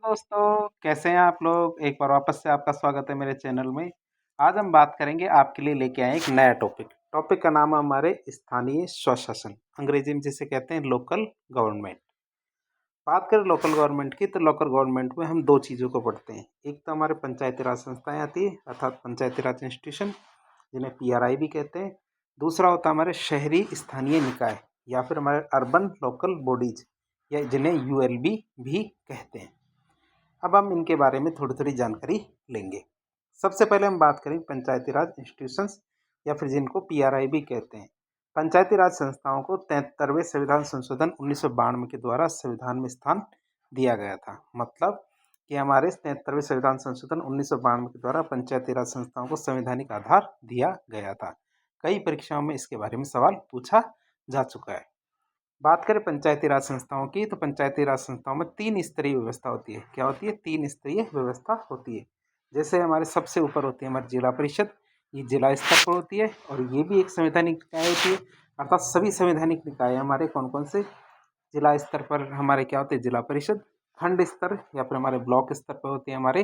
दोस्तों, कैसे हैं आप लोग? एक बार वापस से आपका स्वागत है मेरे चैनल में। आज हम बात करेंगे आपके लिए लेके आए एक नया टॉपिक। टॉपिक का नाम है हमारे स्थानीय स्वशासन, अंग्रेजी में जिसे कहते हैं लोकल गवर्नमेंट। बात करें लोकल गवर्नमेंट की तो लोकल गवर्नमेंट में हम दो चीज़ों को पढ़ते हैं। एक तो हमारे पंचायती राज संस्थाएं आती है अर्थात पंचायती राज इंस्टीट्यूशन, जिन्हें पीआरआई भी कहते हैं। दूसरा होता है हमारे शहरी स्थानीय निकाय या फिर हमारे अर्बन लोकल बॉडीज या जिन्हें यूएलबी भी कहते हैं। अब हम इनके बारे में थोड़ी थोड़ी जानकारी लेंगे। सबसे पहले हम बात करें पंचायती राज इंस्टीट्यूशंस या फिर जिनको पीआरआई भी कहते हैं। पंचायती राज संस्थाओं को 73वें संविधान संशोधन 1992 के द्वारा संविधान में स्थान दिया गया था। मतलब कि हमारे 73वें संविधान संशोधन 1992 के द्वारा पंचायती राज संस्थाओं को संवैधानिक आधार दिया गया था। कई परीक्षाओं में इसके बारे में सवाल पूछा जा चुका है। बात करें पंचायती राज संस्थाओं की तो पंचायती राज संस्थाओं में 3 स्तरीय व्यवस्था होती है। क्या होती है? 3 स्तरीय व्यवस्था होती है। जैसे हमारे सबसे ऊपर होती है हमारी जिला परिषद, ये जिला स्तर पर होती है और ये भी एक संवैधानिक निकाय होती है। अर्थात सभी संवैधानिक निकाय हमारे कौन कौन से? जिला स्तर पर हमारे क्या होते हैं? जिला परिषद। खंड स्तर या फिर हमारे ब्लॉक स्तर पर होती है हमारे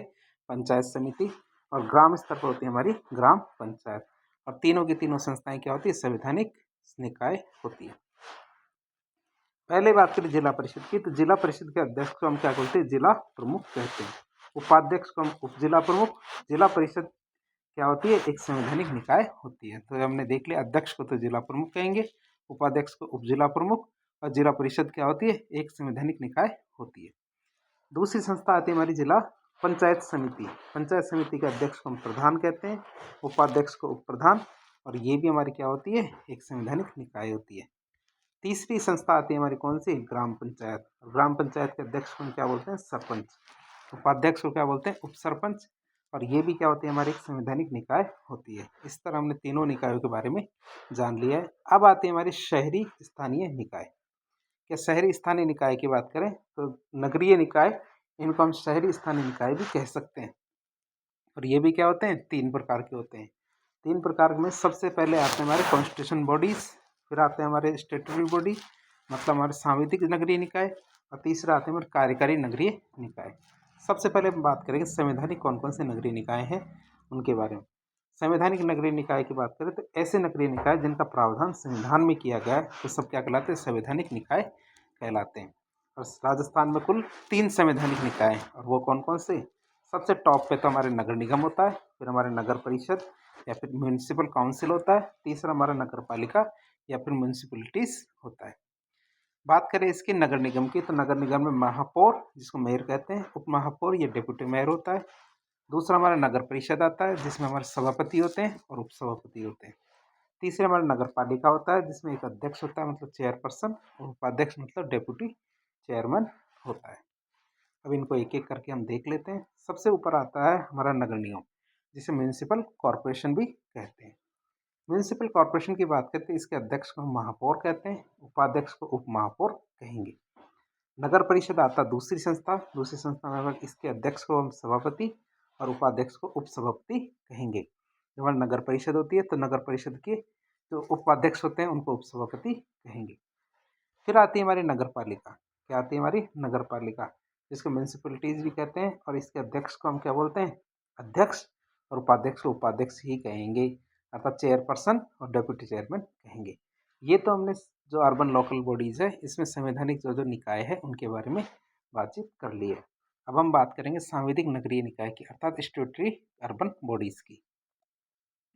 पंचायत समिति और ग्राम स्तर पर होती है हमारी ग्राम पंचायत। और तीनों की तीनों संस्थाएं क्या होती है? संवैधानिक निकाय होती है। पहले बात करें जिला परिषद की तो जिला परिषद के अध्यक्ष को हम क्या बोलते हैं? जिला प्रमुख कहते हैं। उपाध्यक्ष को हम उप जिला प्रमुख। जिला परिषद क्या होती है? एक संवैधानिक निकाय होती है। तो हमने देख लिया, अध्यक्ष को तो जिला प्रमुख कहेंगे, उपाध्यक्ष को उप जिला प्रमुख और जिला परिषद क्या होती है? एक संवैधानिक निकाय होती है। दूसरी संस्था आती है हमारी जिला पंचायत समिति। पंचायत समिति के अध्यक्ष को हम प्रधान कहते हैं, उपाध्यक्ष को उप प्रधान और ये भी हमारी क्या होती है? एक संवैधानिक निकाय होती है। तीसरी संस्था आती है हमारी कौन सी? ग्राम पंचायत। ग्राम पंचायत के अध्यक्ष को हम क्या बोलते हैं? सरपंच। उपाध्यक्ष को क्या बोलते हैं? उप सरपंच और ये भी क्या होती है? हमारी एक संवैधानिक निकाय होती है। इस तरह हमने तीनों निकायों के बारे में जान लिया है। अब आती है हमारी शहरी स्थानीय निकाय। क्या शहरी स्थानीय निकाय की बात करें तो नगरीय निकाय, इनको हम शहरी स्थानीय निकाय भी कह सकते हैं। और ये भी क्या होते हैं? 3 प्रकार के होते हैं। 3 प्रकार में सबसे पहले आते हैं हमारे कॉन्स्टिट्यूशन बॉडीज, फिर आते हैं हमारे स्टेटरी बॉडी मतलब हमारे सांविधिक नगरीय निकाय और तीसरा आते हैं हमारे कार्यकारी नगरीय निकाय। सबसे पहले हम बात करेंगे संवैधानिक कौन कौन से नगरीय निकाय हैं उनके बारे में। संवैधानिक नगरीय निकाय की बात करें तो ऐसे नगरीय निकाय जिनका प्रावधान संविधान में किया गया है तो सब क्या कहलाते हैं? संवैधानिक निकाय कहलाते हैं। और राजस्थान में कुल 3 संवैधानिक निकाय हैं और वो कौन कौन से? सबसे टॉप पे तो हमारे नगर निगम होता है, फिर हमारे नगर परिषद या फिर म्यूनिसिपल काउंसिल होता है, तीसरा हमारा नगर पालिका या फिर म्यूनिसिपलिटीज होता है। बात करें इसके नगर निगम की तो नगर निगम में महापौर जिसको मेयर कहते हैं, उप महापौर या डिप्यूटी मेयर होता है। दूसरा हमारा नगर परिषद आता है जिसमें हमारे सभापति होते हैं और उप सभापति होते हैं। तीसरा हमारा नगर पालिका होता है जिसमें एक अध्यक्ष होता है मतलब चेयरपर्सन और उपाध्यक्ष मतलब डेप्यूटी चेयरमैन होता है। अब इनको एक एक करके हम देख लेते हैं। सबसे ऊपर आता है हमारा नगर निगम जिसे म्यूनिसिपल कॉरपोरेशन भी कहते हैं। म्यूनिसिपल कॉरपोरेशन की बात करते हैं, इसके अध्यक्ष को हम महापौर कहते हैं, उपाध्यक्ष को उप महापौर कहेंगे। नगर परिषद आता दूसरी संस्था में इसके अध्यक्ष को हम सभापति और उपाध्यक्ष को उप सभापति कहेंगे। जब हमारी नगर परिषद होती है तो नगर परिषद के जो उपाध्यक्ष होते हैं उनको उप सभापति कहेंगे। फिर आती है हमारी नगर पालिका। क्या आती है? हमारी नगर पालिका जिसको म्यूनिसिपलिटीज भी कहते हैं और इसके अध्यक्ष को हम क्या बोलते हैं? अध्यक्ष और उपाध्यक्ष को उपाध्यक्ष ही कहेंगे अर्थात चेयरपर्सन और डेप्यूटी चेयरमैन कहेंगे। ये तो हमने जो अर्बन लोकल बॉडीज है इसमें संवैधानिक जो जो निकाय है उनके बारे में बातचीत कर ली है। अब हम बात करेंगे सांविधिक नगरीय निकाय की अर्थात स्टैट्यूटरी अर्बन बॉडीज की।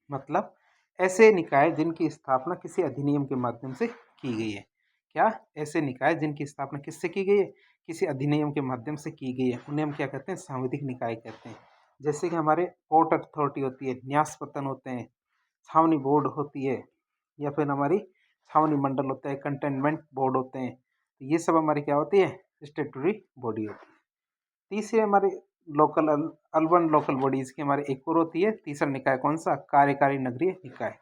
मतलब ऐसे निकाय जिनकी स्थापना किसी अधिनियम के माध्यम से की गई है। क्या? ऐसे निकाय जिनकी स्थापना किससे की गई है? किसी अधिनियम के माध्यम से की गई है, उन्हें हम क्या कहते हैं? सांविधिक निकाय कहते हैं। जैसे कि हमारे पोर्ट अथॉरिटी होती है, न्यास पतन होते हैं, छावनी बोर्ड होती है या फिर हमारी छावनी मंडल होता है, कंटेनमेंट बोर्ड होते हैं। तो ये सब हमारी क्या होती है? स्टेटूटरी बॉडी होती है। तीसरे हमारे लोकल अर्बन लोकल बॉडीज की हमारी एक और होती है। तीसरा निकाय कौन सा? कार्यकारी नगरीय निकाय।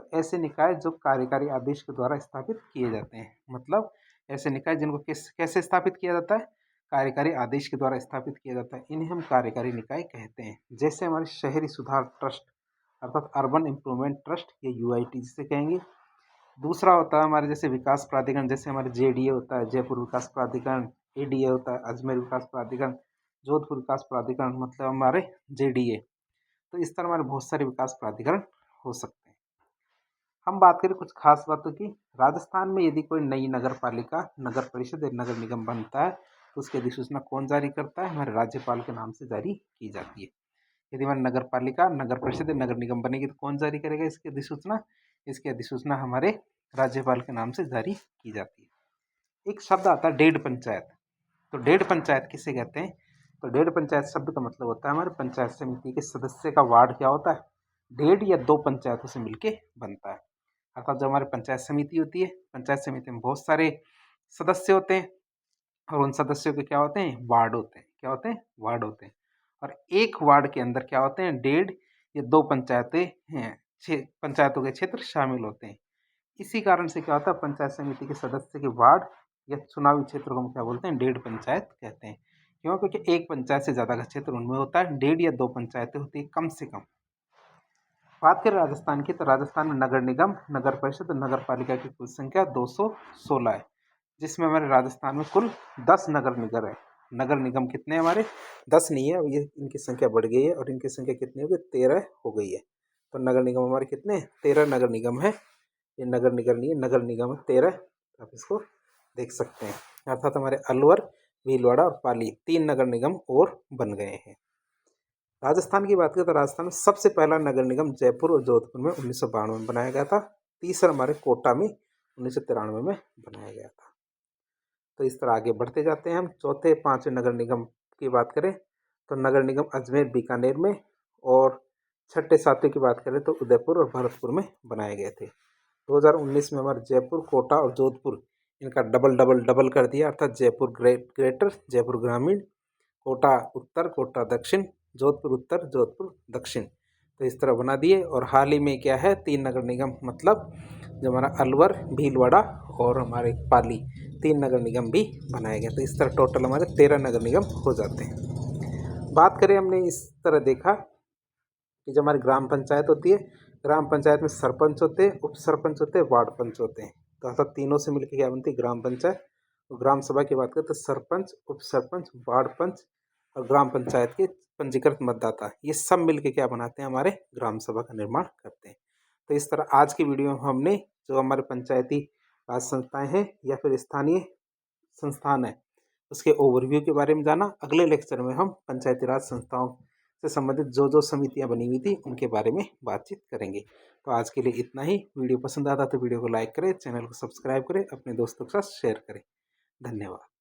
तो ऐसे निकाय जो कार्यकारी आदेश के द्वारा स्थापित किए जाते हैं। मतलब ऐसे निकाय जिनको कैसे स्थापित किया जाता है? कार्यकारी आदेश के द्वारा स्थापित किया जाता है, इन्हें हम कार्यकारी निकाय कहते हैं। जैसे हमारे शहरी सुधार ट्रस्ट अर्थात अर्बन इम्प्रूवमेंट ट्रस्ट या यूआईटी जिसे कहेंगे। दूसरा होता है हमारे जैसे विकास प्राधिकरण, जैसे हमारे जेडीए होता है जयपुर विकास प्राधिकरण, एडीए होता है अजमेर विकास प्राधिकरण, जोधपुर विकास प्राधिकरण मतलब हमारे JDA। तो इस तरह हमारे बहुत सारे विकास प्राधिकरण हो सकते हैं। हम बात करें कुछ खास बातों की। राजस्थान में यदि कोई नई नगर पालिका, नगर परिषद या नगर निगम बनता है तो उसकी अधिसूचना कौन जारी करता है? हमारे राज्यपाल के नाम से जारी की जाती है। यदि हमारी नगर पालिका, नगर परिषद या नगर निगम बनेगी तो कौन जारी करेगा इसकी अधिसूचना? इसकी अधिसूचना हमारे राज्यपाल के नाम से जारी की जाती है। एक शब्द आता है डेढ़ पंचायत। तो डेढ़ पंचायत किसे कहते हैं? तो डेढ़ पंचायत शब्द का मतलब होता है हमारे पंचायत समिति के सदस्य का वार्ड क्या होता है? डेढ़ या दो पंचायतों से मिलके बनता है। अर्थात जो हमारे पंचायत समिति होती है, पंचायत समिति में बहुत सारे सदस्य होते हैं और उन सदस्यों के क्या होते हैं? वार्ड होते हैं। क्या होते हैं? वार्ड होते हैं। और एक वार्ड के अंदर क्या होते हैं? डेढ़ या दो पंचायतें हैं, पंचायतों के क्षेत्र शामिल होते हैं। इसी कारण से क्या होता है? पंचायत समिति के सदस्य के वार्ड या चुनावी क्षेत्र को हम क्या बोलते हैं? डेढ़ पंचायत कहते हैं। क्यों? क्योंकि एक पंचायत से ज्यादा का क्षेत्र उनमें होता है। डेढ़ या दो पंचायतें होती है कम से कम। बात करें राजस्थान की, तो राजस्थान में नगर निगम, नगर परिषद और नगर पालिका की कुल संख्या 216 है, जिसमें हमारे राजस्थान में कुल 10 नगर निगम है। नगर निगम कितने हमारे? 10 नहीं है, अब ये इनकी संख्या बढ़ गई है और इनकी संख्या कितनी हो गई? 13 हो गई है। तो नगर निगम हमारे कितने? 13 नगर निगम है। ये नगर निगम नहीं है, नगर निगम है 13। आप इसको देख सकते हैं। अर्थात हमारे अलवर, भीलवाड़ा और पाली 3 नगर निगम और बन गए हैं। राजस्थान की बात करें तो राजस्थान में सबसे पहला नगर निगम जयपुर और जोधपुर में 1992 में बनाया गया था। तीसरा हमारे कोटा में 1993 में बनाया गया था। तो इस तरह आगे बढ़ते जाते हैं हम। चौथे पांचवें नगर निगम की बात करें तो नगर निगम अजमेर, बीकानेर में, और छठे सातवें की बात करें तो उदयपुर और भरतपुर में बनाए गए थे। 2019 में हमारे जयपुर, कोटा और जोधपुर इनका डबल डबल डबल कर दिया, अर्थात जयपुर ग्रेटर, जयपुर ग्रामीण, कोटा उत्तर, कोटा दक्षिण, जोधपुर उत्तर, जोधपुर दक्षिण। तो इस तरह बना दिए। और हाल ही में क्या है? 3 नगर निगम, मतलब जो हमारा अलवर, भीलवाड़ा और हमारे पाली, 3 नगर निगम भी बनाए गए। तो इस तरह टोटल हमारे 13 नगर निगम हो जाते हैं। बात करें, हमने इस तरह देखा कि जो हमारी ग्राम पंचायत होती है, ग्राम पंचायत में सरपंच होते हैं, उप सरपंच होते हैं, वार्ड पंच होते हैं। तो अर्थात तीनों से मिलकर क्या बनती है? ग्राम पंचायत। और ग्राम सभा की बात करें तो सरपंच, उप सरपंच, वार्ड पंच और ग्राम पंचायत के पंजीकृत मतदाता, ये सब मिलके क्या बनाते हैं? हमारे ग्राम सभा का निर्माण करते हैं। तो इस तरह आज की वीडियो में हमने जो हमारे पंचायती राज संस्थाएं हैं या फिर स्थानीय संस्थान है, उसके ओवरव्यू के बारे में जाना। अगले लेक्चर में हम पंचायती राज संस्थाओं से संबंधित जो जो समितियां बनी हुई थी उनके बारे में बातचीत करेंगे। तो आज के लिए इतना ही। वीडियो पसंद आता तो वीडियो को लाइक करें, चैनल को सब्सक्राइब करें, अपने दोस्तों के साथ शेयर करें। धन्यवाद।